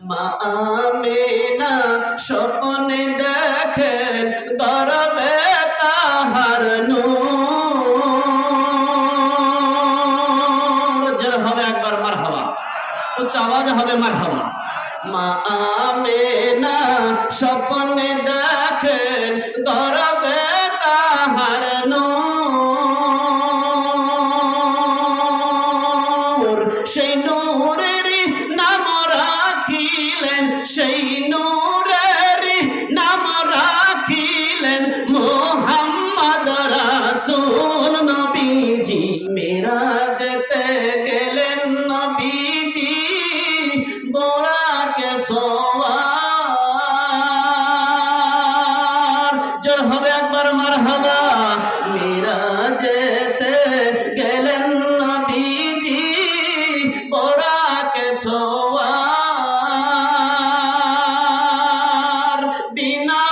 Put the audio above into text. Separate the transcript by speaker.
Speaker 1: মা আমিনা স্বপ্নে দেখেন গর্বে তাহার নূর। জোরে হবে একবার মারহাবা, উচ্চ আওয়াজ হবে মারহাবা। মা আমিনা স্বপ্নে দেখেন গর্বে তাহার নূর। সেই নূরেরই নাম রাখিলেন, সেই নূরেরই নাম রাখিলেন মুহাম্মদ রাসূল নবীজি। মিরাজেতে গেলেন নবীজি বোরাকে সওয়ার। জোর হবে একবার মারহাবা। মিরাজেতে গেলেন নবীজি বোরাকে সওয়ার। বিনা